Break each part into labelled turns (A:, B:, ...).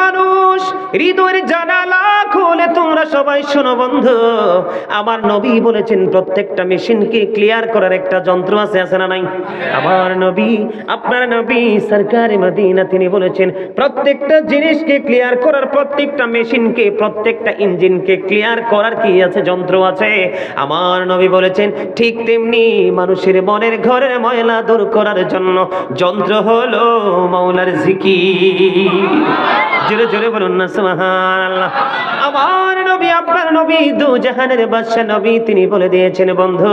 A: মানুষ হৃদয়ের জানালা খুলে তোমরা সবাই শোনো বন্ধু, আমার নবী বলেছেন প্রত্যেকটা মেশিনকে ক্লিয়ার করার একটা যন্ত্র আছে, আছে না নাই? আমার নবী, আপনার নবী সরকারে মদিনা তিনি বলেছেন প্রত্যেকটা জিনিসকে ক্লিয়ার করার, প্রত্যেকটা মেশিনকে, প্রত্যেকটা ইঞ্জিনকে ক্লিয়ার করার কি আছে? যন্ত্র আছে। আমার নবী বলেছেন ঠিক তেমনি মানুষের মনের ঘরের ময়লা দূর করার জন্য যন্ত্র হলো মাওলার জিকির। জোরে জোরে বলুন না সুবহানাল্লাহ। আমার নবী, আপনার নবী দু জাহানের বাদশা নবী তিনি বলে দিয়েছেন বন্ধু,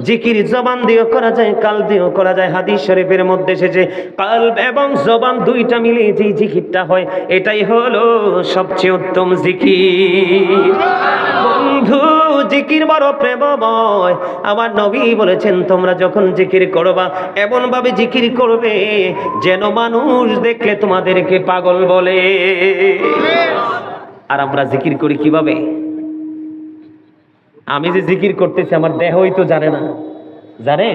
A: জিকির জবান দিয়েও করা যায়, কাল দিয়েও করা যায়। হাদিস শরীফের মধ্যে এসেছে কালব এবং জবান দুইটা মিলে যে জিকিরটা হয় এটাই হলো সবচেয়ে উত্তম জিকির। বন্ধু জিকির বড় প্রেমময়। আমার নবী বলেছেন তোমরা যখন জিকির করবা এমন ভাবে জিকির করবে যেন মানুষ দেখলে তোমাদেরকে পাগল বলে। আর আমরা জিকির করি কিভাবে? আমি যে জিকির করতেছি আমার দেহই তো জানে না, জানে?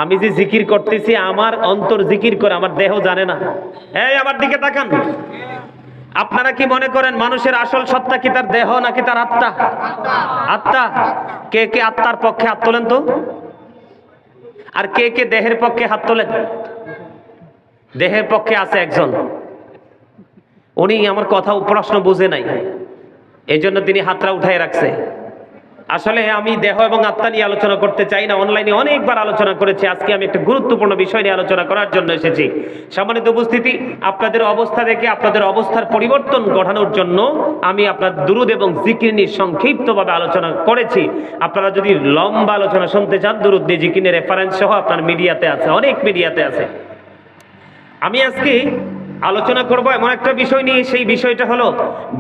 A: আমি যে জিকির করতেছি আমার অন্তর জিকির করে, আমার দেহ জানে না। এই আমার দিকে তাকান। আপনারা কি মনে করেন মানুষের আসল সত্তা কি তার দেহ নাকি তার আত্মা? আত্মা। কে কে আত্মার পক্ষে হাত তোলেন তো? আর কে কে দেহের পক্ষে হাত তোলেন? দেহের পক্ষে আছে একজন, উনি আমার কথা প্রশ্ন বুঝে নাই, এই জন্য তিনি হাতটা উঠায় রাখছে। আসলে আমি দেহ এবং আত্মা নিয়ে আলোচনা করতে চাই না, অনলাইনে অনেকবার আলোচনা করেছি। আজকে আমি একটা গুরুত্বপূর্ণ বিষয় নিয়ে আলোচনা করার জন্য এসেছি। সম্মানিত উপস্থিতি, আপনাদের অবস্থা দেখে আপনাদের অবস্থার পরিবর্তন ঘটানোর জন্য আমি আপনার দুরুদ এবং জিকির নিয়ে সংক্ষিপ্তভাবে আলোচনা করেছি। আপনারা যদি লম্বা আলোচনা শুনতে চান, দুরুদ দিয়ে জিকিরের রেফারেন্স সহ আপনার মিডিয়াতে আছে, অনেক মিডিয়াতে আছে। আমি আজকে আলোচনা করব এমন একটা বিষয় নিয়ে, সেই বিষয়টা হলো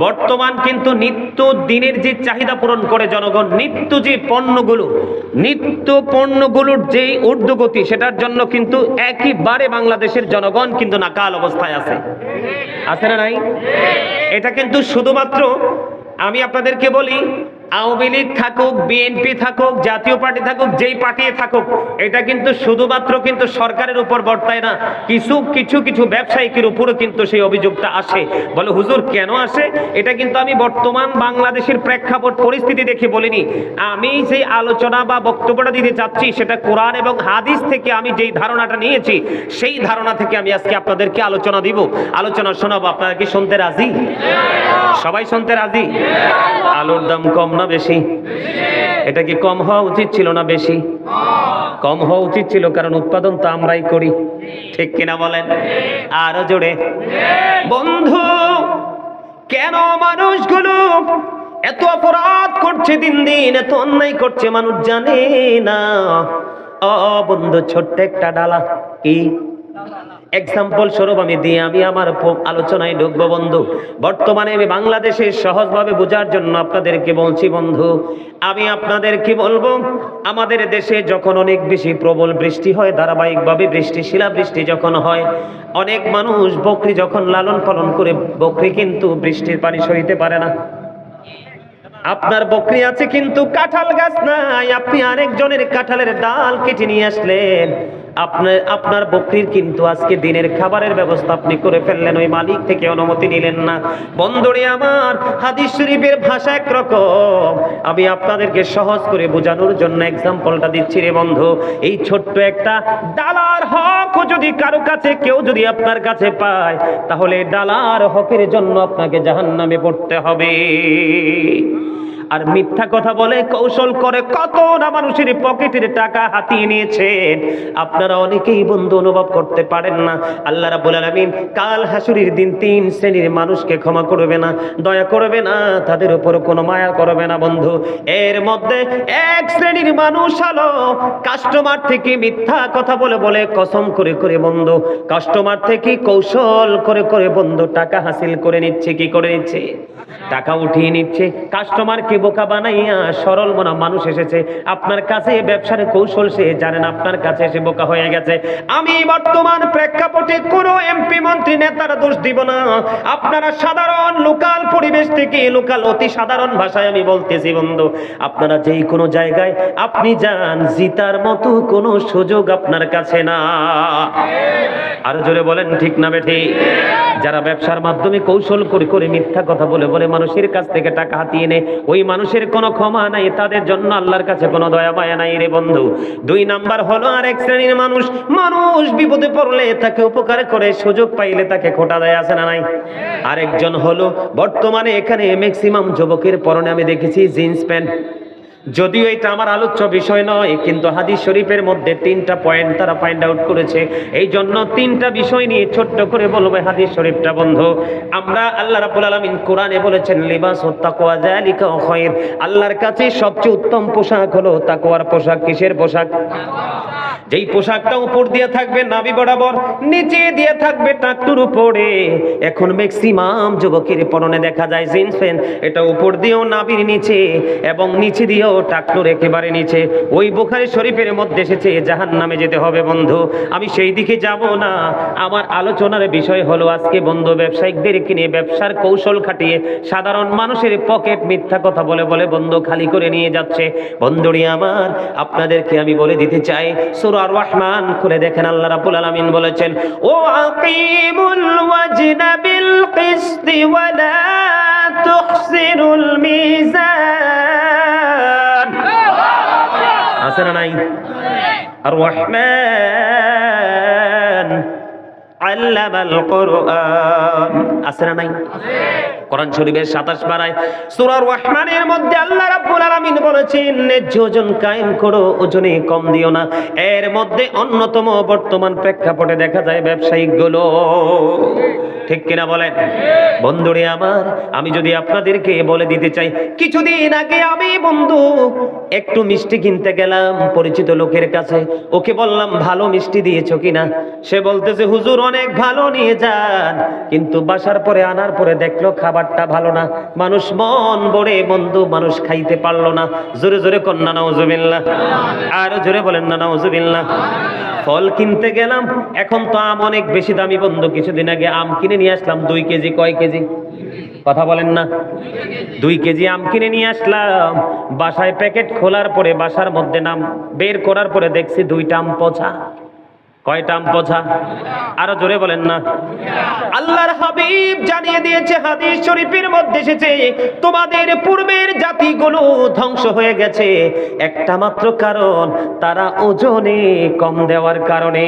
A: বর্তমান কিন্তু নিত্য দিনের যে চাহিদা পূরণ করে জনগণ, নিত্য যে পণ্যগুলোর যেই ঊর্ধ্বগতি, সেটার জন্য কিন্তু একেবারে বাংলাদেশের জনগণ কিন্তু নাকাল অবস্থায় আছে, আছে না নাই? এটা কিন্তু শুধুমাত্র আমি আপনাদেরকে বলি, আওয়ামী লীগ থাকুক, বিএনপি থাকুক, জাতীয় পার্টি থাকুক, যেই পার্টি থাকুক, এটা কিন্তু শুধুমাত্র কিন্তু সরকারের উপর বর্তায় না, কিছু ব্যবসায়িকের উপরও কিন্তু সেই অভিযোগটা আসে। বলে হুজুর কেন আসে? এটা কিন্তু আমি বর্তমান বাংলাদেশের প্রেক্ষাপট পরিস্থিতি দেখে বলিনি। আমি সেই আলোচনা বা বক্তব্যটা দিতে চাচ্ছি সেটা কোরআন এবং হাদিস থেকে আমি যেই ধারণাটা নিয়েছি, সেই ধারণা থেকে আমি আজকে আপনাদেরকে আলোচনা দিব, আলোচনা শোনাবো। আপনারা কি শুনতে রাজি? সবাই শুনতে রাজি? আলুর দাম কম না বেশি? এটা কি কম হওয়া উচিত ছিল না বেশি? কম হওয়া উচিত ছিল, কারণ উৎপাদন তো আমরাই করি, ঠিক কিনা বলেন? আরো জোরে। বন্ধু কেন মানুষগুলো এত অপরাধ করছে, দিন দিন এত অন্যায় করছে, মানুষ জানে না। বন্ধু ছোট্ট একটা ডালা, কি এক্সাম্পল স্বরূপ আমি দিয়ে আমি আমার আলোচনায় ঢুকবো। বন্ধু বর্তমানে আমি বাংলাদেশের সহজভাবে বোঝার জন্য আপনাদেরকে বলছি। বন্ধু আমি আপনাদেরকে বলবো, আমাদের দেশে যখন অনেক বেশি প্রবল বৃষ্টি হয়, ধারাবাহিকভাবে বৃষ্টি, শিলাবৃষ্টি যখন হয়, অনেক মানুষ বকরি যখন লালন পালন করে, বকরি কিন্তু বৃষ্টির পানি সইতে পারে না। আপনার বকরি আছে কিন্তু কাঁঠাল গাছ নাই, আপনি আরেকজনের কাঁঠালের ডাল কেটে নিয়ে আসলেন, আপনার বকরির কিন্তু আজকে দিনের খাবারের ব্যবস্থা আপনি করে ফেললেন, ওই মালিক থেকে অনুমতি নিলেন না। বন্ধুরে আমার, হাদিস শরীফের ভাষা একরকম, আমি আপনাদেরকে সহজ করে বোঝানোর জন্য এক্সাম্পলটা দিচ্ছি রে বন্ধু। এই ছোট্ট একটা ডালার হক যদি কারো কাছে, কেউ যদি আপনার কাছে পায়, তাহলে ডালার হকের জন্য আপনাকে জাহান্নামে পড়তে হবে। আর মিথ্যা কথা বলে, কৌশল করে কত না মানুষের পকেটের টাকা হাতিয়ে নিয়েছেন, আপনারা অনেকেই বন্ধু অনুভব করতে পারেন না। আল্লাহ রাব্বুল আলামিন কাল হাসুরের দিন 3 শ্রেণীর মানুষকে ক্ষমা করবে না, দয়া করবে না, তাদের উপর কোনো মায়া করবে না। বন্ধু এর মধ্যে এক শ্রেণীর মানুষ হলো কাস্টমার থেকে মিথ্যা কথা বলে বলে, কসম করে করে বন্ধু কাস্টমার থেকে কৌশল করে করে বন্ধু টাকা হাসিল করে নিচ্ছে। কি করে নিচ্ছে? টাকা উঠিয়ে নিচ্ছে, কাস্টমারকে বোকা বানাইয়া সরল মনা মানুষ এসেছে আপনার কাছে, ব্যবসার কৌশল সে জানেন, আপনার কাছে এসে বোকা হয়ে গেছে। আমি বর্তমান প্রেক্ষাপটে কোনো এমপি মন্ত্রী নেতার দোষ দিব না, আপনারা সাধারণ লোকাল পরিবেশ থেকে, লোকাল অতি সাধারণ ভাষায় আমি বলতেছি বন্ধু, আপনারা যেই কোনো জায়গায় আপনি যান, জিতার মতো কোনো সুযোগ আপনার কাছে না। আর জোরে বলেন ঠিক না বেঠি? যারা ব্যবসার মাধ্যমে কৌশল করে করে মিথ্যা কথা বলে বলে মানুষের কাছ থেকে টাকা হাতিয়ে নেয়, ওই মানুষের কোনো ক্ষমা নাই, তাদের জন্য আল্লাহর কাছে কোনো দয়া মায়া নাই রে বন্ধু। 2 নাম্বার হলো আরেক শ্রেণীর মানুষ, মানুষ বিপদে পড়লে তাকে উপকার করে, সুযোগ পাইলে তাকে খোটা দেয়, আছে না নাই? আরেকজন হলো বর্তমানে এখানে ম্যাক্সিমাম যুবকের পরনে আমি দেখেছি জিন্স প্যান্ট। যদিও এটা আমার আলোচ্য বিষয় নয়, কিন্তু হাদিস শরীফের মধ্যে 3টা পয়েন্ট তারা ফাইন্ড আউট করেছে, এই জন্য 3টা বিষয় নিয়ে ছোট্ট করে বলবো হাদিস শরীফটা বন্ধু। আমরা আল্লাহ রাব্বুল আলামিন কোরআনে বলেছেন লিবাসুত তাকওয়া যালিকা খায়র, আল্লাহর কাছে সবচেয়ে উত্তম পোশাক হলো তাকওয়ার পোশাক। কিসের পোশাক? যেই পোশাকটা উপর দিয়ে থাকবে নাভি বরাবর, নিচে দিয়ে থাকবে টাকটুর উপরে। এখন ম্যাক্সিমাম যুবকের পরনে দেখা যায় জিন্স প্যান্ট, এটা উপর দিয়েও নাভির নিচে এবং নিচে দিয়েও টাকটুর একেবারে নিচে। ওই বুখারী শরীফের মধ্যে এসেছে জাহান্নামে যেতে হবে বন্ধু। আমি সেই দিকে যাব না, আমার আলোচনার বিষয় হলো আজকে বন্ধু ব্যবসায়িকদেরকে নিয়ে ব্যবসার কৌশল খাটিয়ে সাধারণ মানুষের পকেট মিথ্যা কথা বলে বলে বন্ধু খালি করে নিয়ে যাচ্ছে। বন্ধুরি আমার, আপনাদেরকে আমি বলে দিতে চাই, সূরা আর-রহমান খুলে দেখেন, আল্লাহ রাব্বুল আলামিন বলেছেন ও আকিমুল ওয়াজনা বিল কিসতি ওয়া লা তুখসিরুল মিজান। আছে না নাই? আর-রহমান আল্লামাল কুরআন, আছে না নাই? কোরআন শরীফের 27 পারায় সূরা আর-রহমানের মধ্যে আল্লাহ রাব্বুল আলামিন বলেছেন ন্যায্য ওজন কায়েম করো, ওজনে কম দিও না। এর মধ্যে অন্যতম বর্তমান প্রেক্ষাপটে দেখা যায় ব্যবসায়িকগুলো, ঠিক কিনা বলেন বন্ধুরে আমার? আমি যদি আপনাদেরকে বলে দিতে চাই, কিছুদিন আগে আমি বন্ধু একটু মিষ্টি কিনতে গেলাম পরিচিত লোকের কাছে, ওকে বললাম ভালো মিষ্টি দিয়েছো কিনা? সে বলতেছে হুজুর অনেক ভালো, নিয়ে যান। কিন্তু বাসার পরে আনার পরে দেখলো খাবারটা ভালো না, মানুষ মন ভরে বন্ধু মানুষ খাইতে পারলো না। জোরে জোরে কন্যা নাউজুবিল্লাহ, আর জোরে বলেন না নাউজুবিল্লাহ। ফল কিনতে গেলাম, এখন তো আম অনেক বেশি দামি বন্ধু, কিছুদিন আগে আম কিনে নিয়ে আসলাম 2 কেজি। কয় কেজি? কথা বলেন না। 2 কেজি আম কিনে নিয়ে আসলাম, বাসায় প্যাকেট খোলার পরে বাসার মধ্যে নাম বের করার পরে দেখছি 2টা আম পচা। কয়টা আম পচা? আরো জোরে বলেন না। আল্লাহর হাবিব জানিয়ে দিয়েছে, হাদিস শরীফের মধ্যে এসেছে, তোমাদের পূর্বের জাতিগুলো ধ্বংস হয়ে গেছে একটা মাত্র কারণ, তারা ওজনে কম দেওয়ার কারণে।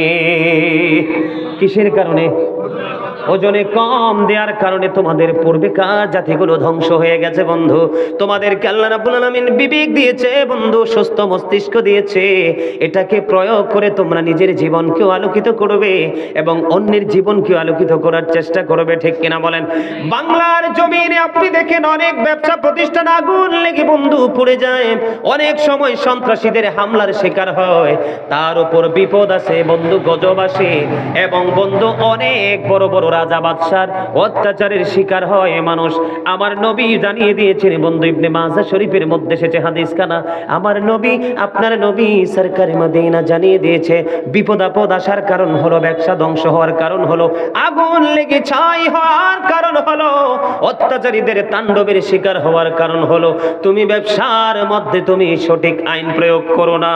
A: কিসের কারণে? ওজনে কম দেওয়ার কারণে তোমাদের পূর্বেকার জাতিগুলো ধ্বংস হয়ে গেছে বন্ধু। তোমাদেরকে আল্লাহ রাব্বুল আলামিন বিবেক দিয়েছে বন্ধু, সুস্থ মস্তিষ্ক দিয়েছে, এটাকে প্রয়োগ করে তোমরা নিজের জীবনকেও আলোকিত করবে এবং অন্যের জীবনকেও আলোকিত করার চেষ্টা করবে, ঠিক কিনা বলেন? বাংলার জমিনে আপনি দেখেন অনেক ব্যবসা প্রতিষ্ঠান আগুন লেগে বন্ধু পুড়ে যায়, অনেক সময় সন্ত্রাসীদের হামলার শিকার হয়, তার উপর বিপদ আসে বন্ধু, গজব আসে, এবং বন্ধু অনেক বড় বড় রাজা বাদশার অত্যাচারের শিকার হয় মানুষ। আমার নবী জানিয়ে দিয়েছেন বন্ধু, ইবনে মাজাহ শরীফের মধ্যে এসেছে হাদিস খানা, আমার নবী আপনার নবী সরকারে মদিনা জানিয়ে দিয়েছে বিপদ আপদ আসার কারণ হলো, ব্যবসা ধ্বংস হওয়ার কারণ হলো, আগুন লেগে ছাই হওয়ার কারণ হলো, অত্যাচারীদের তাণ্ডবের শিকার হওয়ার কারণ হলো তুমি ব্যবসার মধ্যে তুমি সঠিক আইন প্রয়োগ করো না।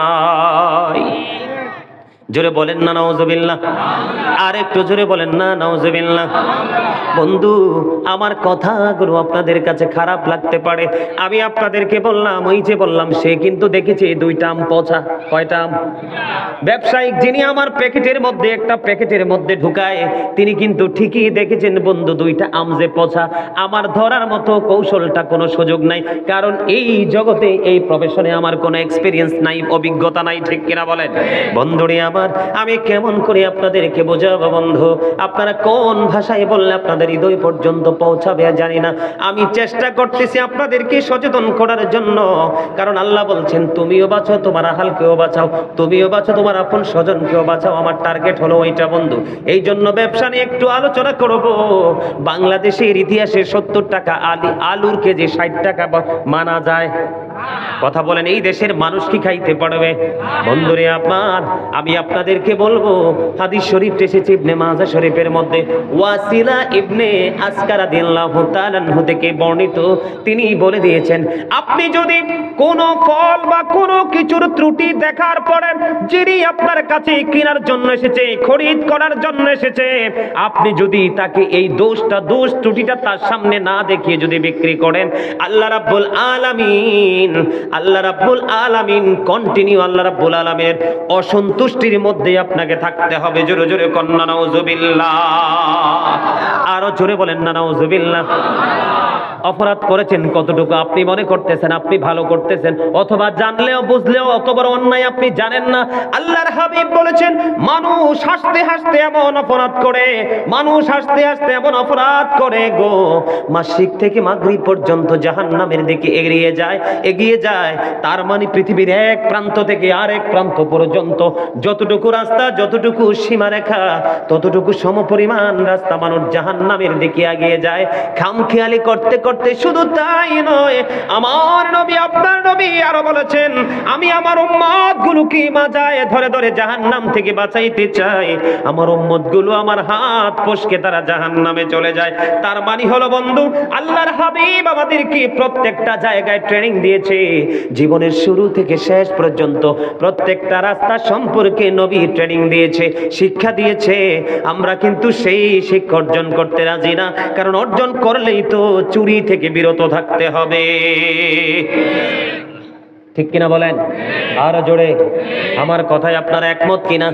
A: জোরে বলেন না নাউজুবিল্লাহ, আর একটু জোরে বলেন না নাউজুবিল্লাহ। বন্ধু আমার কথাগুলো আপনাদের কাছে খারাপ লাগতে পারে, আমি আপনাদেরকে বললাম, ওই যে বললাম সে কিন্তু দেখেছে 2টা আম পচা। কয়টা আম? ব্যবসায়িক যিনি আমার প্যাকেটের মধ্যে একটা প্যাকেটের মধ্যে ঢুকায়, তিনি কিন্তু ঠিকই দেখেছেন বন্ধু 2টা আম যে পচা। আমার ধরার মতো কৌশলটা কোনো সুযোগ নাই, কারণ এই জগতে এই প্রফেশনে আমার কোনো এক্সপিরিয়েন্স নাই, অভিজ্ঞতা নাই, ঠিক কিনা বলেন বন্ধুরে আমার? আমার, আমি কেমন করে আপনাদেরকে বোঝাবো বন্ধু, আপনারা কোন ভাষায় বললে আপনাদের হৃদয় পর্যন্ত পৌঁছাবে জানি না। আমি চেষ্টা করতেছি আপনাদেরকে সচেতন করার জন্য, কারণ আল্লাহ বলছেন তুমিও বাঁচো, তোমার আহালকেও বাঁচাও, তুমিও বাঁচো, তোমার আপন স্বজনকেও বাঁচাও। আমার টার্গেট হলো ওইটা বন্ধু। এই জন্য ব্যবসা নিয়ে একটু আলোচনা করব। বাংলাদেশের ইতিহাসে 70 টাকা আলুর কেজি 60 টাকা মানা যায়? কথা বলেন, এই দেশের মানুষ কি খাইতে পারবে? বন্ধুরে আমার, আমি আপনাদেরকে বলবো, হাদিস শরীফ এসেছে ইবনে মাজাহ শরীফের মধ্যে, ওয়াসিলা ইবনে আসকার রাদিয়াল্লাহু তাআলা আনহু থেকে বর্ণিত, তিনি বলে দিয়েছেন, আপনি যদি কোনো ফল বা কোনো কিছুর ত্রুটি দেখার পরে যিনি আপনার কাছে কেনার জন্য এসেছে, খরিদ করার জন্য এসেছে, আপনি যদি তাকে এই দোষ ত্রুটিটা তার সামনে না দেখিয়ে যদি বিক্রি করেন, আল্লাহ রাব্বুল আলামিন কন্টিনিউ আল্লাহ রাব্বুল আলামিনের অসন্তুষ্টির মধ্যে আপনাকে থাকতে হবে। জোরে জোরে কন্না নাউজুবিল্লাহ, আরো জোরে বলেন না নাউজুবিল্লাহ। অপরাধ করেছেন কতটুকু আপনি মনে করতেছেন আপনি ভালো করতেছেন, অথবা জানলেও বুঝলেও অত বড় অন্যায় আপনি জানেন না। আল্লাহর হাবিব বলেছেন, মানুষ হাসতে হাসতে এমন অপরাধ করে, মানুষ হাসতে হাসতে এমন অপরাধ করে গো, মাসিক থেকে মাগরিব পর্যন্ত জাহান্নামের দিকে এগিয়ে যায়। তার মানে পৃথিবীর এক প্রান্ত থেকে আরেক প্রান্ত পর্যন্ত যতটুকু রাস্তা, যতটুকু সীমারেখা, ততটুকু সমপরিমাণ রাস্তা মানুষ জাহান্নামের দিকে এগিয়ে যায়। খামখেয়ালি করতে করতে, শুধু তাই নয়, আমার নবী আপনার নবী আরো বলেছেন, আমি আমার উম্মতগুলোকে মাজায় ধরে ধরে জাহান্নাম থেকে বাঁচাইতে চাই। আমার উম্মতগুলো আমার হাত ফসকে তারা জাহান্নামে চলে যায়। তার মানে হলো বন্ধু, আল্লাহর হাবিব আমাদেরকে প্রত্যেকটা জায়গায় ট্রেনিং দিয়েছে, জীবনের শুরু থেকে শেষ পর্যন্ত প্রত্যেকটা রাস্তা সম্পর্কে নবী ট্রেনিং দিয়েছে, শিক্ষা দিয়েছে। আমরা কিন্তু সেই শিক্ষা অর্জন করতে রাজি না, কারণ অর্জন করলেই তো চুরি থেকে বিরত থাকতে হবে। ঠিক কিনা বলেন? আরো জোরে, আমার কথায় আপনারা একমত কিনা?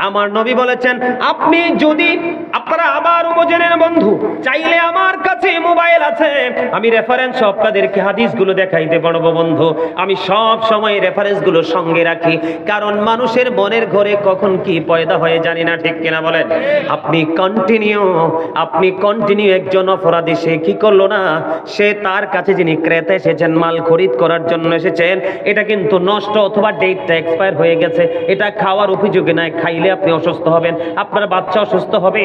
A: আমার নবী বলেছেন, আপনি যদি, আপনারা আবার উপজেনের বন্ধু চাইলে আমার কাছে মোবাইল আছে, আমি রেফারেন্স আপনাদেরকে হাদিসগুলো দেখাইতে পারবো বন্ধু। আমি সব সময় রেফারেন্সগুলো সঙ্গে রাখি, কারণ মানুষের মনের ঘরে কখন কি পয়দা হয়ে জানি না। ঠিক কিনা বলেন? আপনি কন্টিনিউ একজন অপরাধী, সে কি করলো না, সে তার কাছে যিনি ক্রেতা এসেছেন, মাল খরিদ করার জন্য এসেছেন, এটা কিন্তু নষ্ট অথবা ডেটটা এক্সপায়ার হয়ে গেছে, এটা খাওয়ার উপযোগী নয়, খাইলে আপনি অসুস্থ হবেন, আপনার বাচ্চা অসুস্থ হবে,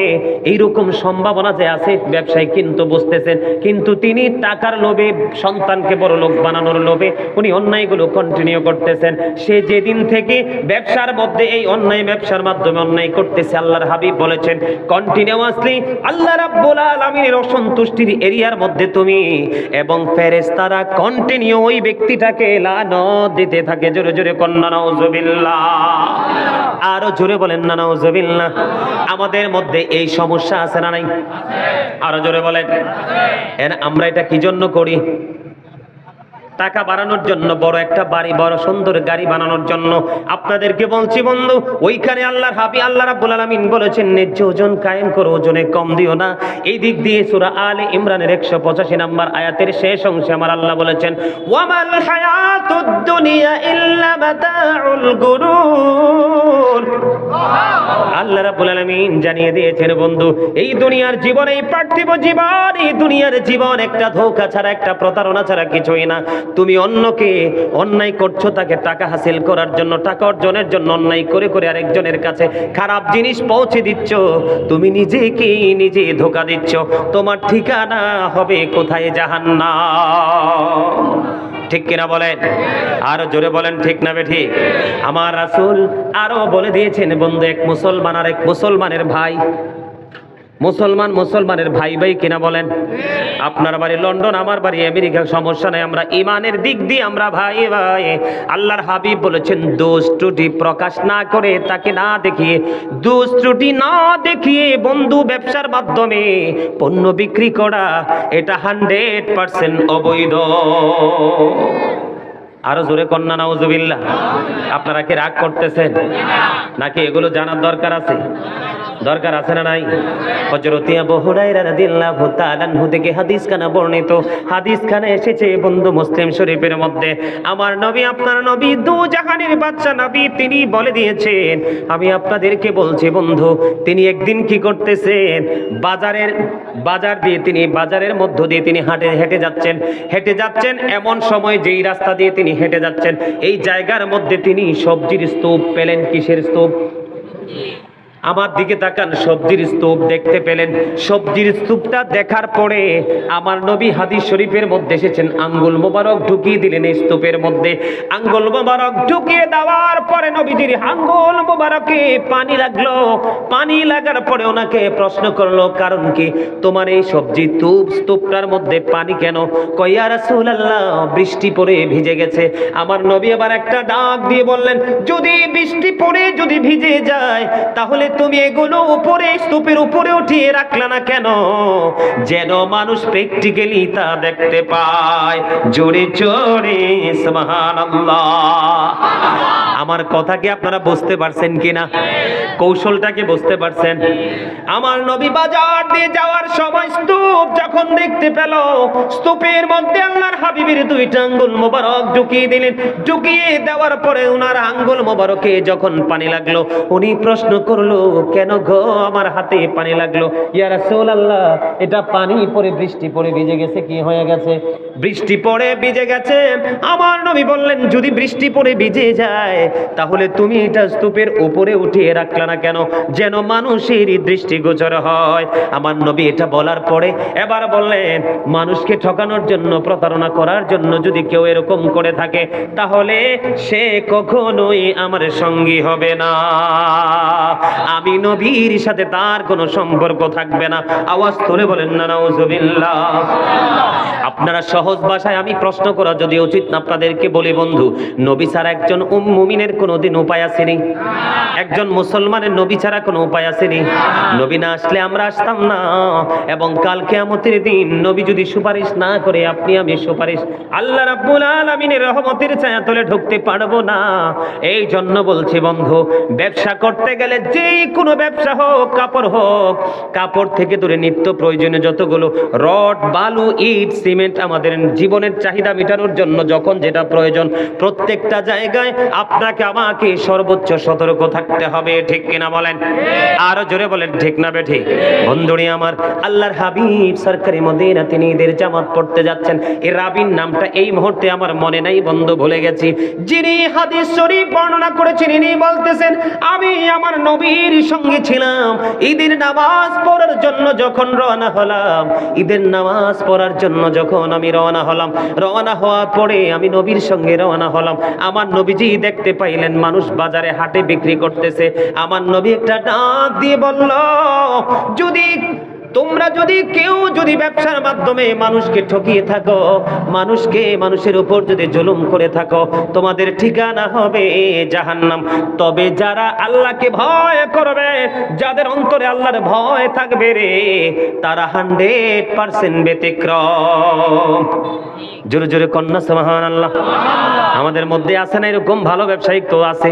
A: এইরকম সম্ভাবনা যে আছে ব্যবসায়ী কিন্তু বুঝতেছেন, কিন্তু তিনি টাকার লোভে, সন্তানকে বড় লোক বানানোর লোভে উনি অন্যায়গুলো কন্টিনিউ করতেছেন। সে যেদিন থেকে ব্যবসার মধ্যে এই অন্যায়, ব্যবসার মাধ্যমে অন্যায় করতেছে, আল্লাহর হাবিব বলেছেন, কন্টিনিউয়াসলি আল্লাহ রাব্বুল আলামিনের অসন্তুষ্টির এরিয়ার মধ্যে তুমি এবং ফেরেশতারা কন্টিনিউ ওই ব্যক্তিটাকে লানত দিতে থাকে। জোরে জোরে কন্না নাউজুবিল্লাহ, আরো জোরে বলেন না নাউজুবিল্লাহ। আমাদের মধ্যে এই সমস্যা আছে না নাই? আরো জোরে বলেন। আমরা এটা কি জন্য করি? টাকা বাড়ানোর জন্য, বড় একটা বাড়ি, বড় সুন্দর গাড়ি বানানোর জন্য। আপনাদেরকে বলছি বন্ধু, ওইখানে আল্লাহর হাবিব আল্লাহ রাব্বুল আলামিন বলেছেন, ন্যায্য ওজন কায়েম করো, ওজনে কম দিও না। এই দিক দিয়ে সূরা আলে ইমরানের 185 নম্বর আয়াতের শেষ অংশে আমার আল্লাহ বলেছেন, ওয়ামাল হায়াতুদ দুনিয়া ইল্লা মাতাউল গুরুর। আল্লাহ রাব্বুল আলামিন জানিয়ে দিয়েছেন বন্ধু, এই দুনিয়ার জীবন, এই পার্থিব জীবন, এই দুনিয়ার জীবন একটা ধোঁকা ছাড়া, একটা প্রতারণা ছাড়া কিছুই না। তুমি অন্যকে অন্যায় করছো, তাকে টাকা হাসিল করার জন্য, টাকা অর্জনের জন্য অন্যায় করে করে আরেকজনের কাছে খারাপ জিনিস পৌঁছে দিচ্ছ, তুমি নিজেকে নিজে ধোঁকা দিচ্ছ। তোমার ঠিকানা হবে কোথায়? জাহান্নাম। ঠিক কিনা বলেন? আরো জোরে বলেন ঠিক না বেঠিক? আমার রাসূল আরো বলে দিয়েছেন বন্ধু, এক মুসলমান আর এক মুসলমানের ভাই, মুসলমানের ভাই ভাই কিনা বলেন? আপনার বাড়ি লন্ডন, আমার বাড়ি আমেরিকা, সমস্যা নাই, আমরা ইমানের দিক দিয়ে আমরা ভাই ভাই। আল্লাহর হাবিব বলেছেন, দোষ ত্রুটি প্রকাশ না করে, তাকে না দেখিয়ে, দোষ ত্রুটি না দেখিয়ে বন্ধু ব্যবসার মাধ্যমে পণ্য বিক্রি করা, এটা 100% অবৈধ। আরো জোরে কন্যা নাউজুবিল্লাহ। আপনারা কি রাগ করতেছেন নাকি এগুলো জানার দরকার আছে? দরকার আছে না নাই? হযরত আবু হুরায়রা রাদিয়াল্লাহু তাআলা আনহু থেকে হাদিস খানা বর্ণিত, হাদিস খানা এসেছে বন্ধু মুসলিম শরীফের মধ্যে। আমার নবী, আপনার নবী, দু জাহানের বাদশা নবী, তিনি বলে দিয়েছেন, আমি আপনাদেরকে বলছি বন্ধু, তিনি একদিন কি করতেছেন, বাজার দিয়ে তিনি বাজারের মধ্য দিয়ে তিনি হেঁটে যাচ্ছেন এমন সময় যেই রাস্তা দিয়ে তিনি হেঁটে যাচ্ছেন এই জায়গার মধ্যে তিনি সবজির স্তূপ পেলেন। কিসের স্তূপ? আমার দিকে তাকান, সবজির স্তূপ দেখতে পেলেন। সবজির স্তূপটা দেখার পরে আমার নবী হাদিস শরীফের মধ্যে এসেছেন, আঙ্গুল মোবারক ঢুকিয়ে দিলেন এই স্তূপের মধ্যে। আঙ্গুল মোবারক ঢুকিয়ে দেওয়ার পরে নবীজির আঙ্গুল মোবারকে পানি লাগলো। পানি লাগার পরে ওনাকে প্রশ্ন করলো, কারণ কি তোমার এই সবজি স্তূপটার মধ্যে পানি কেন? কয় ইয়া রাসূলুল্লাহ, বৃষ্টি পড়ে ভিজে গেছে। আমার নবী আবার একটা ডাক দিয়ে বললেন, যদি বৃষ্টি পড়ে যদি ভিজে যায় তাহলে তুমি এগুলো উপরে স্তূপের উপরে উঠিয়ে রাখলে না কেন, যেন মানুষ প্র্যাকটিক্যালি তা দেখতে পায়। জোরে জোরে সুবহানাল্লাহ। আমার কথা কি আপনারা বুঝতে পারছেন কিনা? কৌশলটাকে বুঝতে পারছেন? আমার নবী বাজার দিয়ে যাওয়ার সময় স্তূপ যখন দেখতে পেল, স্তূপের মধ্যে আল্লাহর হাবিবের দুইটা আঙ্গুল মোবারক ঢুকিয়ে দিলেন। ঢুকিয়ে দেওয়ার পরে ওনার আঙ্গুল মোবারকে যখন পানি লাগলো, উনি প্রশ্ন করলো, কেন গো আমার হাতে পানি লাগলো? ইয়া রাসূলুল্লাহ, এটা পানি পড়ে বৃষ্টি পড়ে ভিজে গেছে। কি হয়ে গেছে? বৃষ্টি পড়ে ভিজে গেছে। আমার নবী বললেন, যদি বৃষ্টি পড়ে ভিজে যায় তাহলে তুমি এটা স্তূপের উপরে উঠিয়ে রাখলে না কেন, যেন মানুষের দৃষ্টিগোচর হয়। আমার নবী এটা বলার পরে এবার বললেন, মানুষকে ঠকানোর জন্য, প্রতারণা করার জন্য যদি কেউ এরকম করে থাকে তাহলে সে কখনোই আমার সঙ্গী হবে না, আমি নবীর সাথে তার কোনো সম্পর্ক থাকবে না। আওয়াজ তুলে বলেন না নাউজুবিল্লাহ। আপনারা সহজ ভাষায় আমি প্রশ্ন করা যদি উচিত না আপনাদেরকে বলি বন্ধু, নবী ছাড়া একজন মুমিনের কোনোদিন উপায় আসেনি? একজন মুসলমানের নবী ছাড়া কোনো উপায় আসেনি? নবী না আসলে আমরা আসতাম না। এবং কাল কিয়ামতের দিন নবী যদি সুপারিশ না করে আপনি আমি সুপারিশ আল্লাহ রাব্বুল আলামিনের রহমতের ছায়াতলে ঢুকতে পারবো না। এই জন্য বলছি বন্ধু, ব্যবসা করতে গেলে যেই কোনো ব্যবসা হোক, কাপড় থেকে দূরে নিত্য প্রয়োজনীয় যতগুলো রড, বালু, ইট, সিমেন্ট, আমাদের জীবনের চাহিদা মেটানোর জন্য যখন যেটা প্রয়োজন, প্রত্যেকটা জায়গায় আপনাকে আমাকে সর্বোচ্চ সতর্ক থাকতে হবে। ঠিক কিনা বলেন? আরো জোরে বলেন ঠিক না বেঠিক? বন্ধুরে আমার, আল্লাহর হাবিব সরকারি মদিনা তিনি ঈদের জামাত পড়তে যাচ্ছেন। এই রাবির নামটা এই মুহূর্তে আমার মনে নাই বন্ধু, ভুলে গেছি। যিনি হাদিস শরীফ বর্ণনা করেছেন ইনি বলতেছেন, আমি আমার নবীর সঙ্গে ছিলাম ঈদের নামাজ পড়ার জন্য যখন রওনা হলাম। ঈদের নামাজ পড়ার জন্য যখন আমি রওনা হলাম, রওনা হওয়ার পরে আমি নবীর সঙ্গে রওনা হলাম। আমার নবীজি দেখতে পাইলেন মানুষ বাজারে হাটে বিক্রি করতেছে। আমার নবী একটা ডাক দিয়ে বলল, যদি কেউ ব্যবসার মাধ্যমে মানুষকে ঠকিয়ে থাকো, মানুষের উপর যদি জুলুম করে থাকো, তোমাদের ঠিকানা হবে জাহান্নাম। তবে যারা আল্লাহকে ভয় করবে, যাদের অন্তরে আল্লাহর ভয় থাকবে রে, তারা 100% ব্যতিক্রম। জোরে জোরে কন্যা সুবহানাল্লাহ। আমাদের মধ্যে আছে না এরকম ভালো ব্যবসায়িক? তো আছে।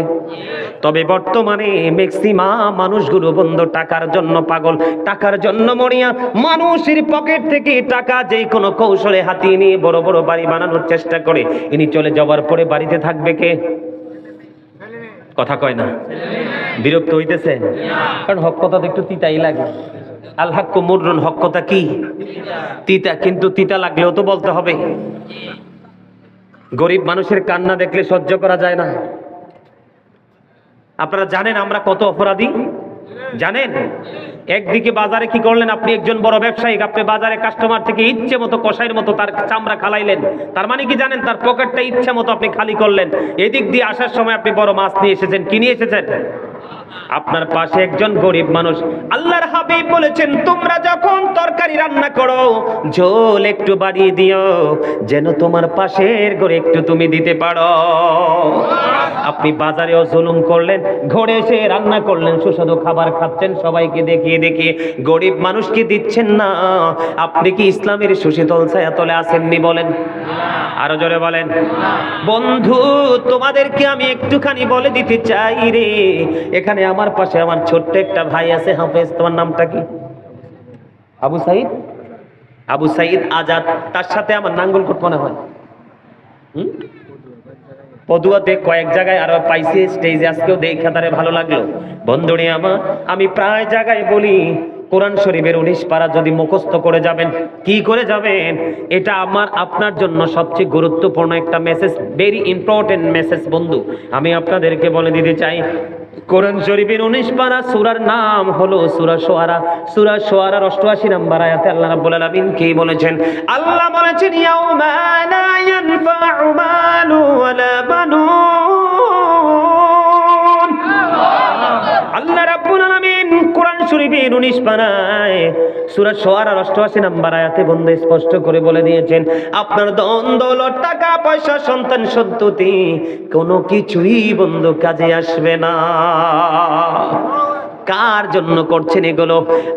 A: তবে বর্তমানে ম্যাক্সিমাম মানুষগুলো বন্ধু টাকার জন্য পাগল, টাকার জন্য মরিয়া। মানুষের পকেট থেকে টাকা যেই কোনো কৌশলে হাতিয়ে নিয়ে বড় বড় বাড়ি বানানোর চেষ্টা করে। ইনি চলে যাওয়ার পরে বাড়িতে থাকবে কে? কথা কয় না? বিরক্ত হইতেছে? কারণ হক কথা তো একটু তিতাই লাগে। আল হাক্কু মুররুন, হক কথা কি? তিতা। কিন্তু তিতা লাগলেও তো বলতে হবে। গরিব মানুষের কান্না দেখলে সহ্য করা যায় না। আপনারা জানেন আমরা কত অপরাধী? জানেন? একদিকে বাজারে কি করলেন, আপনি একজন বড় ব্যবসায়ী, আপনি বাজারে কাস্টমার থেকে ইচ্ছে মতো কষাইয়ের মতো তার চামড়া খালাইলেন। তার মানে কি জানেন? তার পকেটটা ইচ্ছে মতো আপনি খালি করলেন। এদিক দিয়ে আসার সময় আপনি বড় মাছ নিয়ে এসেছেন। কি নিয়ে এসেছেন? আপনার পাশে একজন গরিব মানুষ। আল্লাহর হাবিব বলেছেন, তোমরা যখন তরকারি রান্না করো ঝোল একটু বাড়িয়ে দিও, যেন তোমার পাশের ঘরে একটু তুমি দিতে পারো। আপনি বাজারেও জুলুম করলেন, ঘরে এসে রান্না করলেন, সুস্বাদু খাবার খাচ্ছেন, সবাইকে দেখিয়ে দেখিয়ে গরিব মানুষকে দিচ্ছেন না। আপনি কি ইসলামের সুশীতল ছায়াতলে আসেননি? বলেন। আরো জোরে বলেন। বন্ধু তোমাদেরকে আমি একটুখানি বলে দিতে চাই রে, এখানে আমার পাশে আমার ছোট্ট একটা ভাই আছে হাফেজ, তোমার নামটা কি? আবু সাইদ, আবু সাইদ আজাদ, তার সাথে আমার নাঙ্গলকোট মনে হয় পদুয়াতে কয়েক জায়গায় আরো পাইছি স্টেজে, আজকেও দেখা তারে ভালো লাগলো। বন্ধুরে আমার, আমি প্রায় জায়গায় বলি কোরআন শরীফের 19 পারা যদি মুখস্থ করে যাবেন, কি করে যাবেন, এটা আমার আপনার জন্য সবচেয়ে গুরুত্বপূর্ণ একটা মেসেজ, ভেরি ইম্পর্টেন্ট মেসেজ। বন্ধু আমি আপনাদেরকে বলে দিতে চাই, কোরআন শরীফের 19 পারা সূরার নাম হলো সূরা শুআরা। সূরা শুআরার 88 নম্বর আয়াতে আল্লাহ রাব্বুল আলামিন কি বলেছেন? আল্লাহ বলেছেন, ইয়াউমা লা ইয়ানফাউ মালু ওয়ালা বানুন। আল্লাহ রাব্বুল আলামিন কোরআন শরীফের 19 পারায় সূরা শুআরার 88 নম্বর আয়াতে বন্ধু স্পষ্ট করে বলে দিয়েছেন, আপনার ধন দৌলত, টাকা পয়সা, সন্তান সন্ততি কোনো কিছুই বন্ধু কাজে আসবে না। কার জন্য করছেন এগুলো?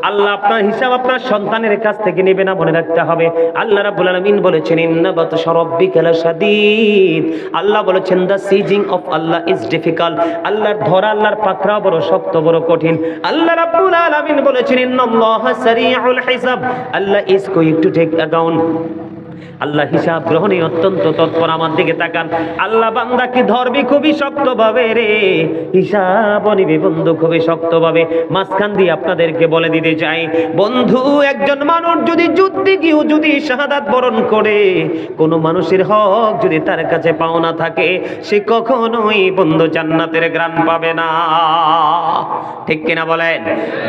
A: আল্লাহ আপনার হিসাব আপনার সন্তানের কাছ থেকে নেবে না, মনে রাখতে হবে। আল্লাহ রাব্বুল আলামিন বলেছেন, ইন্না বাতশা রাব্বিকা লাশাদীদ। আল্লাহ বলেছেন, the seizing of Allah is difficult. আল্লাহর ধরা, আল্লাহর পাকড়া বড় শক্ত, বড় কঠিন। আল্লাহ রাব্বুল আলামিন বলেছেন, ইন্নাল্লাহা সারিউল হিসাব। Allah is going to take account. আল্লাহ হিসাব গ্রহণে অত্যন্ত তৎপর। আমার দিকে তাকান, আল্লাহ বান্দাকে ধরবে খুবই শক্তভাবে রে, হিসাব নিবে বন্ধু খুবই শক্তভাবে। মাঝখান দিয়ে আপনাদেরকে বলে দিতে চাই, বন্ধু একজন মানুষ যদি যুদ্ধে গিয়েও যদি শাহাদাত বরণ করে, কোন মানুষের হক যদি তার কাছে পাওনা থাকে, সে কখনোই বন্ধু জান্নাতের ঘ্রাণ পাবে না। ঠিক কিনা বলেন?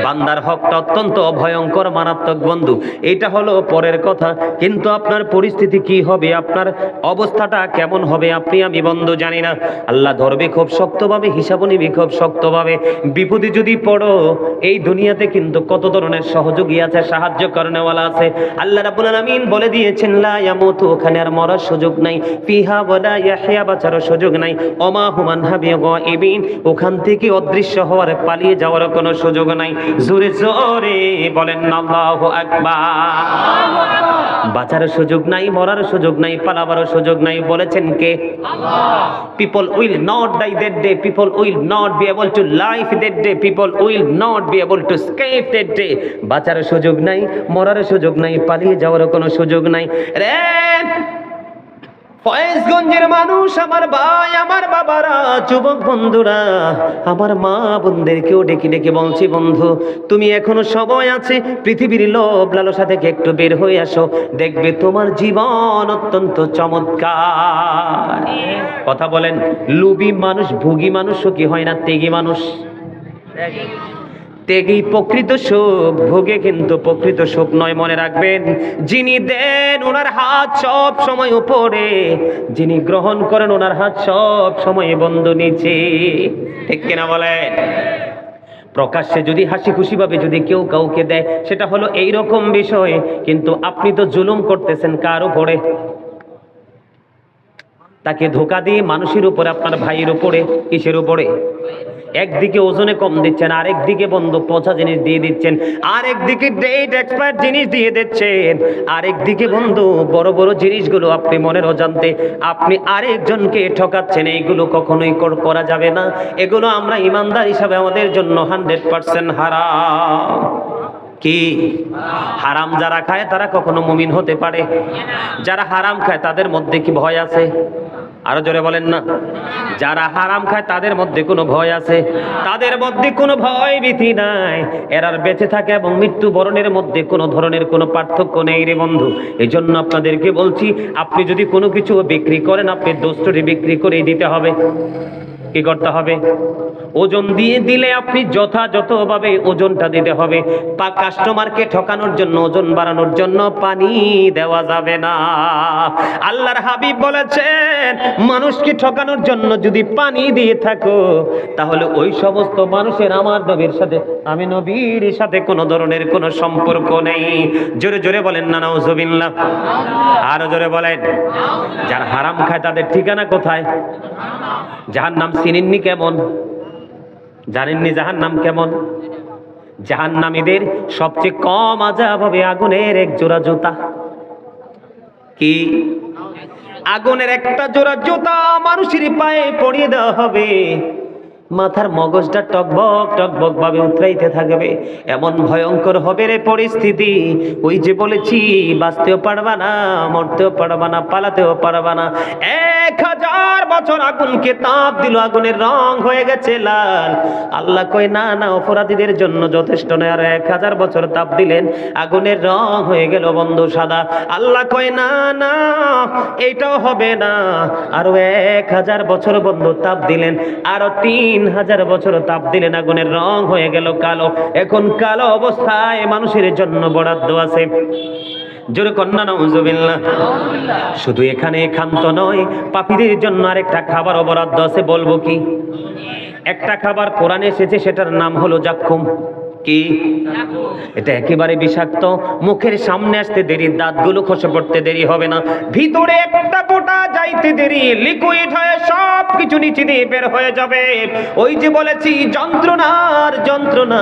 A: বান্দার হকটা অত্যন্ত ভয়ঙ্কর, মারাত্মক বন্ধু। এটা হলো পরের কথা, কিন্তু আপনার পরিস্থিতি কি হবে, আপনার অবস্থাটা কেমন হবে, আপনি আমি বন্ধু জানি না। আল্লাহ ধরবে খুব শক্তভাবে, হিসাব নিবে খুব শক্তভাবে। বিপদে যদি পড়ো, এই দুনিয়াতে কিন্তু কত ধরনের সহযোগী আছে, সাহায্য করেনেওয়ালা আছে। আল্লাহ রাব্বুল আলামিন বলে দিয়েছেন, লা ইয়ামুতু, ওখানে আর মরার সুযোগ নাই, ফিহা ওয়ালা ইয়াহইয়া, বাঁচার সুযোগ নাই, ওমা হুম আনহা বিগাইবিন, ওখান থেকে অদৃশ্য হওয়ার, পালিয়ে যাওয়ার কোনো সুযোগ নাই। জোরে জোরে বলেন আল্লাহু আকবার। বাঁচার সুযোগ নাই, মরার সুযোগ নাই, পালাবার সুযোগ নাই। বলেছেন কে? আল্লাহ। People will not die that day, people will not be able to live that day, people will not be able to escape that day. বাঁচার সুযোগ নাই, মরার সুযোগ নাই, পালিয়ে যাওয়ার কোনো সুযোগ নাই রে। ফয়েজগঞ্জের মানুষ, আমার ভাই, আমার বাবারা, যুবক বন্ধুরা, আমার মা বোনদেরকেও ডেকে ডেকে বলছি, বন্ধু তুমি এখনো সময় আছে, পৃথিবীর লোভ লালসা থেকে একটু বের হয়ে আসো, দেখবে তোমার জীবন অত্যন্ত চমৎকার। কথা বলেন, লোভী মানুষ, ভোগী মানুষ সুখী হয় না, ত্যাগী মানুষ। ত্যাগী প্রকৃত সুখ, ভোগে কিন্তু প্রকৃত সুখ নয়। মনে রাখবেন, যিনি দেন ওনার হাত সব সময় উপরে, যিনি গ্রহণ করেন ওনার হাত সব সময় বন্ধু নিচে। ঠিক কিনা বলেন? প্রকাশ্যে যদি হাসি খুশি ভাবে যদি কেউ কাউকে দেয়, সেটা হলো এইরকম বিষয়, কিন্তু আপনি তো জুলুম করতেছেন কার উপরে? তাকে ধোকা দিয়ে মানুষের উপরে, আপনার ভাইয়ের উপরে, কিসের উপরে? একদিকে ওজনে কম দিচ্ছেন, আরেকদিকে বন্ধু পচা জিনিস দিয়ে দিচ্ছেন, আরেকদিকে ডেট এক্সপায়ার জিনিস দিয়ে দিচ্ছেন, আরেকদিকে বন্ধু বড় বড় জিনিসগুলো আপনি মনের অজান্তে আপনি আরেকজনকে ঠকাচ্ছেন। এইগুলো কখনোই করা যাবে না। এগুলো আমরা ইমানদার হিসাবে আমাদের জন্য 100% হারাম। কি হারাম যারা খায় তারা কখনো মুমিন হতে পারে? যারা হারাম খায় তাদের মধ্যে কি ভয় আছে? আরো জোরে বলেন না। যারা হারাম খায় তাদের মধ্যে কোনো ভয় আছে? তাদের মধ্যে কোনো ভয় ভীতি নাই। এরার বেঁচে থাকে এবং মৃত্যুবরণের মধ্যে কোনো ধরনের কোনো পার্থক্য নেই রে বন্ধু। এই জন্য আপনাদেরকে বলছি, আপনি যদি কোনো কিছু বিক্রি করেন, আপনি দোস্তরে বিক্রি করেই দিতে হবে। কি করতে হবে? ওজন দিয়ে দিলে আপনি যথাযথভাবে ওজনটা দিতে হবে। কাস্টমারকে ঠকানোর জন্য, ওজন বাড়ানোর জন্য পানি দেওয়া যাবে না। আল্লাহর হাবিব বলেছেন, মানুষকে ঠকানোর জন্য যদি পানি দিয়ে থাকো, তাহলে ওই সমস্ত মানুষের আমার নবীর সাথে, আমি নবীর সাথে কোনো ধরনের কোনো সম্পর্ক নেই। জোরে জোরে বলেন না নাউজুবিল্লাহ। আরো জোরে বলেন। যারা হারাম খায় তাদের ঠিকানা কোথায়? জাহান্নাম। চিনেননি কেমন? জানেননি জাহান্নাম কেমন? জাহান্নামীদের সবচেয়ে কম আযাব হবে আগুনের এক জোড়া জুতা। কি? আগুনের একটা জোড়া জুতা মানুষের পায়ে পরিয়ে দেওয়া হবে, মাথার মগজটা টকবক টকবক ভাবে উতরাইতে থাকবে। এমন ভয়ঙ্কর হবে রে পরিস্থিতি, ওই যে বলেছি বাঁচতেও পারবা না, মরতেও পারবা না, পালাতেও পারবা না। 1000 বছর আগুনকে তাপ দিল, আগুনের রং হয়ে গেছে লাল। আল্লাহ কয় না না, অপরাধীদের জন্য যথেষ্ট নয়, আর 1000 বছর তাপ দিলেন, আগুনের রং হয়ে গেল বন্ধু সাদা। আল্লাহ কয় না না, এইটাও হবে না, আরো 1000 বছর বন্ধু তাপ দিলেন, আরো 3000 বছর তাপ দিলেন, আগুনের রং হয়ে গেল কালো। এখন কালো অবস্থায় মানুষের জন্য বরাদ্দ আছে। জোরে কন্যা নাউজুবিল্লাহ। শুধু এখানে ক্ষান্ত নয়, পাপীদের জন্য আরেকটা খাবারও বরাদ্দ আছে। বলবো কি? একটা খাবার কোরআনে এসেছে, সেটার নাম হলো জাক্কুম। কি? এটা একেবারে বিষাক্ত, মুখের সামনে আসতে দেরি, দাঁতগুলো খসে পড়তে দেরি হবে না, ভিতরে একটা ফোঁটা যাইতে দেরি, লিকুইড হয়ে সব কিছু নিচে দিয়ে বের হয়ে যাবে। ওই যে বলেছি যন্ত্রণার যন্ত্রণা,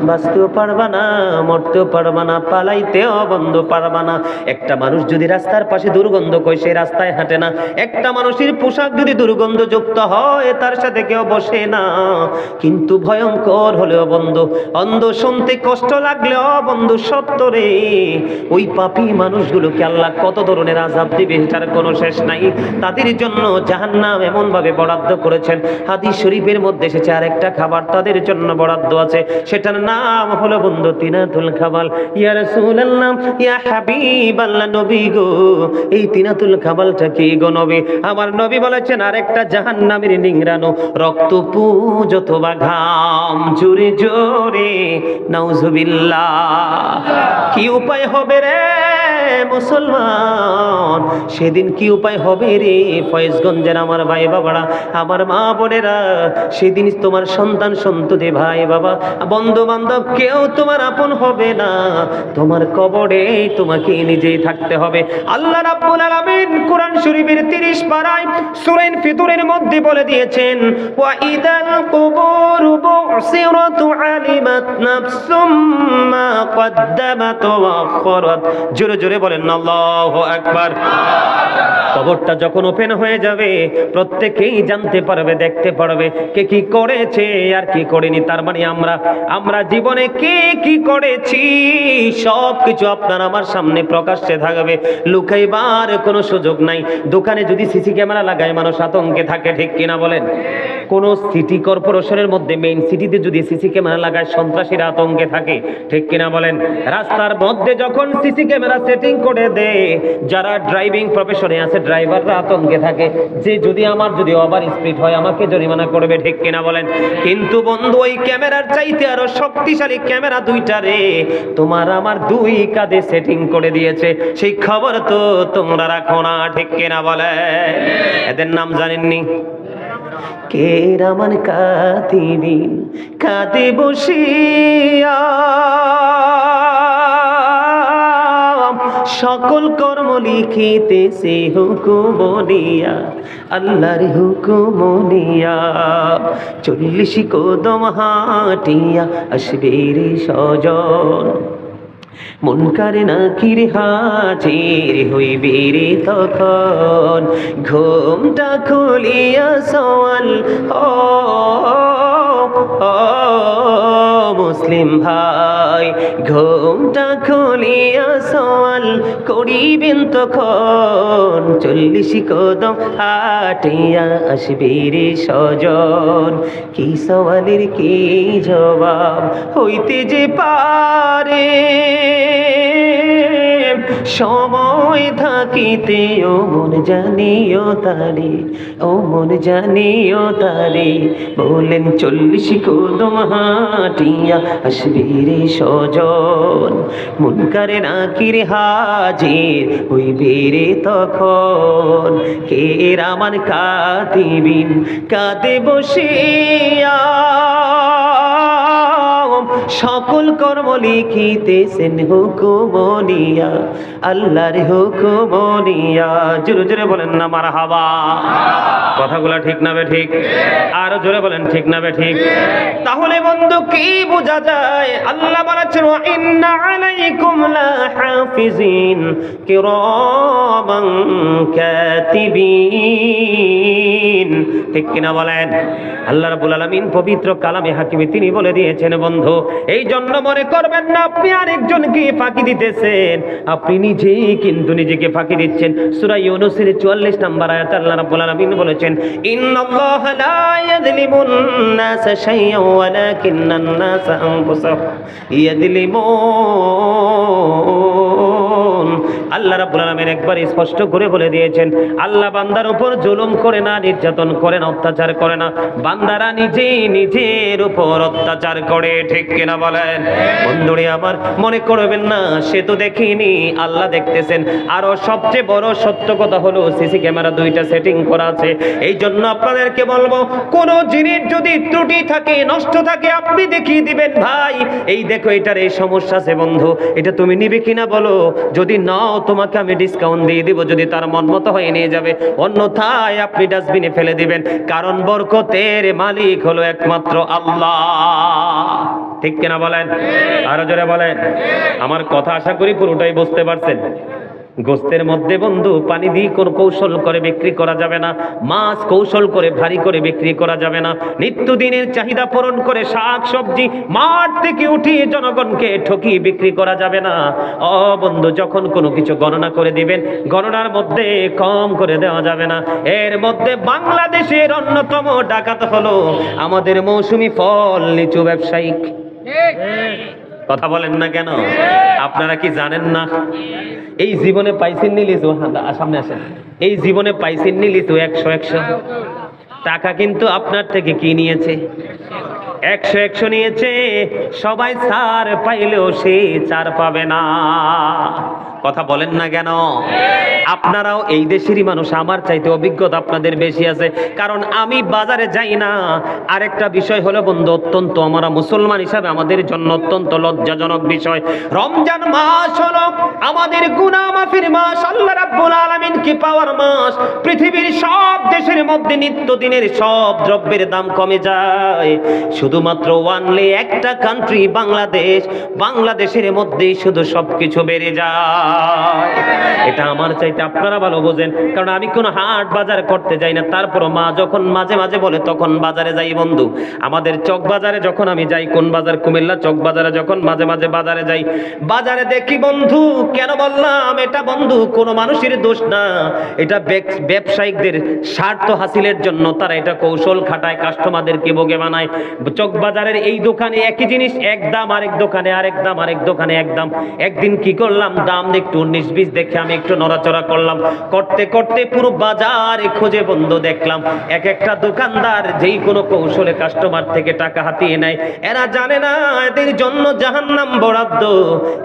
A: বাঁচতেও পারবা না, মরতেও পারবা না, পালাইতেও বন্ধ পারবা না। একটা মানুষ যদি রাস্তার পাশে দুর্গন্ধ কই, সেই রাস্তায় হাঁটে না। একটা মানুষের পোশাক যদি দুর্গন্ধযুক্ত হয়, তার সাথে কেউ বসে না। কিন্তু ভয়ঙ্কর হলেও বন্ধু, অন্ধ শুনতে কষ্ট লাগলেও বন্ধু সত্য রে, ওই পাপী মানুষগুলোকে আল্লাহ কত ধরনের আযাব দিবে, এটার কোনো শেষ নাই। তাদের জন্য জাহান্নাম এমন ভাবে বরাদ্দ করেছেন। হাদিস শরীফের মধ্যে এসেছে আরেকটা খাবার তাদের জন্য বরাদ্দ আছে, সেটার নাম হলো বন্ধু তিনাতুল খাবাল। ইয়া রাসূলুল্লাহ, ইয়া হাবিবাল্লাহ, নবী গো, এই তিনাতুল খাবালটা কি গো নবী? আমার নবী বলেছেন আরেকটা জাহান্নামের নিংড়ানো রক্ত পুঁজ অথবা ঘাম। জোরে জোরে নাউজুবিল্লাহ। কি উপায় হবে রে মুসলমান, সেদিন কি উপায় হবে রে ফয়েজগঞ্জের আমার ভাই বাবারা, আমার মা বোনেরা, সেদিন তোমার সন্তান সন্ততি ভাই বাবা বন্ধু বান্ধব কেউ তোমার আপন হবে না, তোমার কবরে তোমাকে নিজেই থাকতে হবে। আল্লাহ রাব্বুল আলামিন কোরআন শরীফের 30 পারায় সূরা ফিতরের মধ্যে বলে দিয়েছেন, ওয়া ইদাল কুবুর বুসিরাতু আলিমাত নাফসুম মা কদ্দামাত ওয়া আখরাত। জোরে জোরে বলেন আল্লাহু আকবার। কবরটা যখন ওপেন হয়ে যাবে, প্রত্যেকেই জানতে পারবে, দেখতে পারবে কে কি করেছে আর কি করেনি। তার মানে আমরা জীবনে কে কি করেছি সব কিছু আপনার আমার সামনে প্রকাশ্যে থাকবে, লুকাইবার কোনো সুযোগ নাই। দোকানে যদি সিসি ক্যামেরা লাগায় মানুষ আতঙ্কে থাকে, ঠিক কিনা বলেন? কোন সিটি কর্পোরেশনের মধ্যে মেইন সিটিতে যদি সিসি ক্যামেরা লাগায় সন্ত্রাসীরা আতঙ্কে থাকে, ঠিক কিনা বলেন? রাস্তার মধ্যে যখন সিসি ক্যামেরা সেটিং করে দেয়, যারা ড্রাইভিং প্রফেশনে আছে ড্রাইভাররা আতঙ্কে থাকে যে যদি ওভার স্পিড হয় আমাকে জরিমানা করবে, ঠিক কিনা বলেন? কিন্তু বন্ধু ওই ক্যামেরার চাইতে আরো শক্তিশালী ক্যামেরা দুইটা রে তোমার আমার দুই কাঁধে সেটিং করে দিয়েছে, সেই খবর তো তোমরা রাখো না, ঠিক কিনা বলে? এদের নাম জানেননি? কে রামান কাতিবিন, কাঁদে বসিয়া সকল কর্ম লিখিতেছে হুকুম নিয়া, আল্লাহর হুকুম নিয়া। 40 কদম হাঁটিয়া আসবে রে সজন, মুনকার নাকির হাজির হইবে রে তখন। ঘুমটা খুলিয়া সওয়াল মুসলিম ভাই, ঘুমটা খুলিয়া সওয়াল করিবেন তখন। 40 কদম হাঁটিয়া আসবে রে সজন, কি সওয়ালের কি জবাব হইতে যে পারে, সময় থাকিতে ও মন জানিও তারে, ও মন জানিও তারে। বলেন 40 কদম হাঁটিয়া আসবে রে সজন, মুনকারে নাকির হাজির হইবে রে তখন। কে রামান কাতিবিন, কাঁদে বসিয়া সকল কর্ম লিখিতেছেন হুকুমনিয়া, আল্লাহর হুকুমনিয়া। জোরে জোরে বলেন না মারহাবা। কথাগুলো ঠিক না বে ঠিক? আরো জোরে বলেন ঠিক না বে ঠিক? তাহলে বন্ধু কি বোঝা যায়? আল্লাহ বলেছেন ওয়া ইন্না আলাইকুম লাহাফিজিন কিরামান কাতিবিন। ঠিক কিনা বলেন? আল্লাহ রাব্বুল আলামিন পবিত্র কালামে হাকিমে তিনি বলে দিয়েছেন বন্ধু, এই জন্য মনে করবেন না আপনি আরেকজনকে ফাঁকি দিতেছেন, আপনি নিজেই কিন্তু নিজেকে ফাঁকি দিচ্ছেন। সূরা ইউনূসের 44 নম্বর আয়াতে আল্লাহ রাব্বুল আলামিন বলেছেন ইন্নাল্লাহা লা ইয়াযলিমুন নাসা শাইআন ওয়ালাকিন্নান নাসা আনফুসাহুম ইয়াযলিমুন। আল্লাহ রাব্বুল আলামিন একবার স্পষ্ট করে বলে দিয়েছেন, আল্লাহ বান্দার উপর জুলুম করে না, নির্যাতন করে না, অত্যাচার করে না, বান্দারা নিজেই নিজের উপর অত্যাচার করে। ঠিক কিনা বলেন? বন্ধুরে আমার, মনে করবেন না সে তো দেখিনি, আল্লাহ দেখতেছেন। আরো সবচেয়ে বড় সত্য কথা হলো সিসি ক্যামেরা 2টা সেটিং করা আছে। এই জন্য আপনাদেরকে বলবো, কোন জিনিস যদি ত্রুটি থাকে, নষ্ট থাকে, আপনি দেখিয়ে দিবেন, ভাই এই দেখো এটার এই সমস্যা আছে বন্ধু, এটা তুমি নিবে কিনা বলো, যদি নাও তোমাকে আমি ডিসকাউন্ট দিয়ে দিব, যদি তার মন মতো হয়ে নিয়ে যাবে, অন্যথায় আপনি ডাস্টবিনে ফেলে দিবেন। কারণ বরকতের মালিক হলো একমাত্র আল্লাহ। ঠিক কিনা বলেন? আরো জোরে বলেন। আমার কথা আশা করি পুরোটাই বুঝতে পারছেন। গোস্তের মধ্যে বন্ধু পানি দিয়ে কোনো কৌশল করে বিক্রি করা যাবে না, মাছ কৌশল করে ভারী করে বিক্রি করা যাবে না, নিত্যদিনের চাহিদা পূরণ করে শাক সবজি মাঠ থেকে উঠিয়ে জনগণকে ঠকিয়ে বিক্রি করা যাবে না। ও বন্ধু, যখন কোনো কিছু গণনা করে দিবেন, গণনার মধ্যে কম করে দেওয়া যাবে না। এর মধ্যে বাংলাদেশের অন্যতম ডাকাত হলো আমাদের মৌসুমি ফল লিচু ব্যবসায়িক। কথা বলেন না কেন? আপনারা কি জানেন না এই জীবনে পাইছেন নি লিচু? সামনে আসেন। এই জীবনে পাইছেন নি লিচু 100 টাকা, কিন্তু আপনার থেকে কি নিয়েছে? 100 নিয়েছে। সবাই চার পাইলেও সে চার পাবে না। কথা বলেন না কেন? আপনারাও এই দেশেরই মানুষ, আমার চাইতে অভিজ্ঞতা আপনাদের বেশি আছে, কারণ আমি বাজারে যাই না। আরেকটা বিষয় হলো বন্ধু, অত্যন্ত আমরা মুসলমান হিসাবে আমাদের জন্য অত্যন্ত লজ্জাজনক বিষয়, রমজান মাস হলো আমাদের গুনাহ মাফির মাস, আল্লাহ রাব্বুল আলামিন কি পাওয়ার মাস। পৃথিবীর সব দেশের মধ্যে নিত্যদিনের সব দ্রব্যের দাম কমে যায়, শুধুমাত্র ওয়ানলি একটা কান্ট্রি বাংলাদেশ, বাংলাদেশের মধ্যেই শুধু সবকিছু বেড়ে যায়। এটা আমার চাইতে আপনারা ভালো বোঝেন, কারণ আমি কোনো হাট বাজার করতে যাই না। তারপর মা যখন মাঝে মাঝে বলে তখন বাজারে যাই বন্ধু। আমাদের চক বাজারে যখন আমি যাই, কোন বাজার? কুমিল্লা চক বাজারে যখন মাঝে মাঝে বাজারে যাই, বাজারে দেখি বন্ধু, কেন বললাম এটা বন্ধু, কোনো মানুষের দোষ না, এটা ব্যবসায়িকদের স্বার্থ হাসিলের জন্য তারা এটা কৌশল খাটায়, কাস্টমারদেরকে বোগে বানায়। চক বাজারের এই দোকানে একই জিনিস এক দাম, আরেক দোকানে আরেক দাম, আরেক দোকানে এক দাম। একদিন কি করলাম, দাম একটু 19-20 দেখে আমি একটু নড়াচড়া করলাম, করতে করতে পুরো বাজারে খুঁজে বন্ধু দেখলাম এক একটা দোকানদার যেই কোনো কৌশলে কাস্টমার থেকে টাকা হাতিয়ে নেয়। এরা জানে না এদের জন্য জাহান্নাম বরাদ্দ।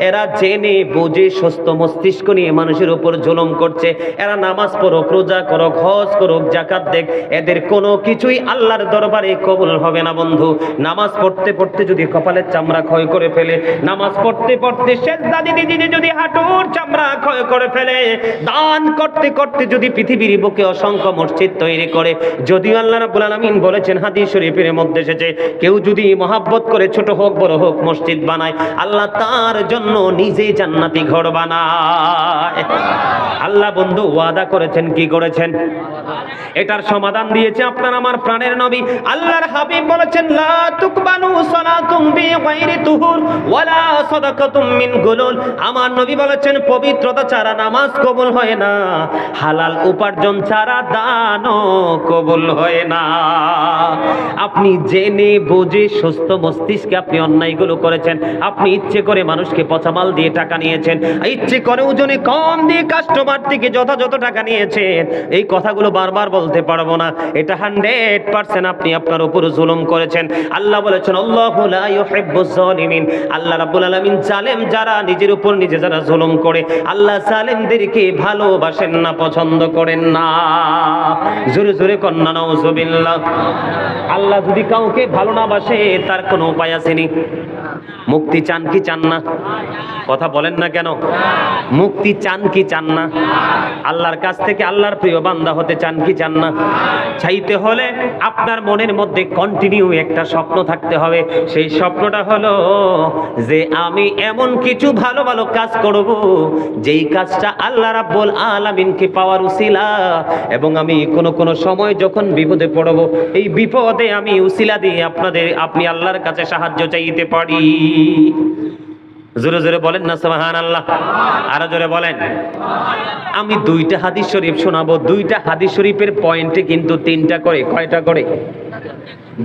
A: এরা জেনে বুঝে সুস্থ মস্তিষ্ক নিয়ে মানুষের উপর জুলুম করছে। এরা নামাজ পড়ুক, রোজা করুক, হজ করুক, জাকাত দেখ, এদের কোনো কিছুই আল্লাহর দরবারে কবুল হবে না বন্ধু। নামাজ পড়তে পড়তে যদি কপালের চামড়া ক্ষয় করে ফেলে, নামাজ পড়তে পড়তে সেজদা দিতে দিতে যদি হাঁটুর চামড়া ক্ষয় করে ফেলে, দান করতে করতে যদি পৃথিবীর বুকে অসংখ্য মসজিদ তৈরি করে, যদিও আল্লাহ রাব্বুল আলামিন বলেছেন হাদিস শরীফের মধ্যে এসেছে, কেউ যদি মহব্বত করে ছোট হোক বড় হোক মসজিদ বানায়, আল্লাহ তার জন্য নিজেই জান্নাতি ঘর বানায়। আল্লাহ বন্ধু ওয়াদা করেছেন, কি করেছেন? এটার সমাধান দিয়েছে আপনার আমার প্রাণের নবী আল্লাহর হাবিব বলেছেন, লা তুকবালু সালাতুম বিগাইরি তুহুর ওয়ালা সাদাকাতুম মিন গুলুল। আমার নবী বলেছেন, পবিত্রতা ছাড়া নামাজ কবুল হয় না, হালাল উপার্জন ছাড়া দানও কবুল হয় না। আপনি জেনে বুঝে সুস্থ মস্তিষ্কে আপনি অন্যায়গুলো করেছেন। আপনি ইচ্ছে করে মানুষকে পচামাল দিয়ে টাকা নিয়েছেন, ইচ্ছে করে ওজনে কম দিয়ে কাস্টমার থেকে যথাযথ টাকা নিয়েছেন। এই কথাগুলো বারবার বলতে পারবো না, এটা 100% আপনি আপনার উপর জুলুম করেছেন। আল্লাহ বলেছেন, আল্লাহু লা ইউহিব্বুজ জালিমিন। আল্লাহ রাব্বুল আলামিন জালেম যারা, নিজের উপর নিজে যারা জুলুম করে, আল্লাহ জালেমদেরকে ভালোবাসেন না, পছন্দ করেন না। জোরে জোরে কন্না নাউজুবিল্লাহ। আল্লাহ যদি কাউকে ভালো না বাসে তার কোনো উপায় আছে নি? মুক্তি চান কি চান না? কথা বলেন না কেন? মুক্তি চান কি চান না? আল্লাহর কাছ থেকে আল্লাহর প্রিয় বান্দা হতে চান কি চান না? চাইতে হলে আপনার মনের মধ্যে কন্টিনিউ একটা স্বপ্ন থাকতে হবে। সেই স্বপ্নটা হলো যে আমি এমন কিছু ভালো ভালো কাজ করব যেই কাজটা আল্লাহ রাব্বুল আলামিনকে পাওয়ার উসিলা, এবং আমি কোন সময় যখন বিপদে পড়ব এই বিপদে আমি উসিলা দিয়ে আপনি আল্লাহর কাছে সাহায্য চাইতে পারি। জোরে জোরে বলেন না সুবহানাল্লাহ। আরো জোরে বলেন। আমি দুইটা হাদিস শরীফ শোনাবো। দুইটা হাদিস শরীফের পয়েন্টে কিন্তু তিনটা করে, কয়টা করে?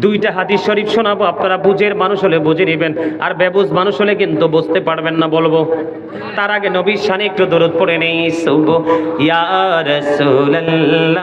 A: দুইটা হাদিস শরীফ শোনাবো। আপনারা বুঝের মানুষ হলে বুঝে নেবেন, আর বেবুঝ মানুষ হলে কিন্তু বুঝতে পারবেন না বলবো। তার আগে নবীর শানে একটু দরুদ পড়ে নেই। ইয়া রাসূলুল্লাহ।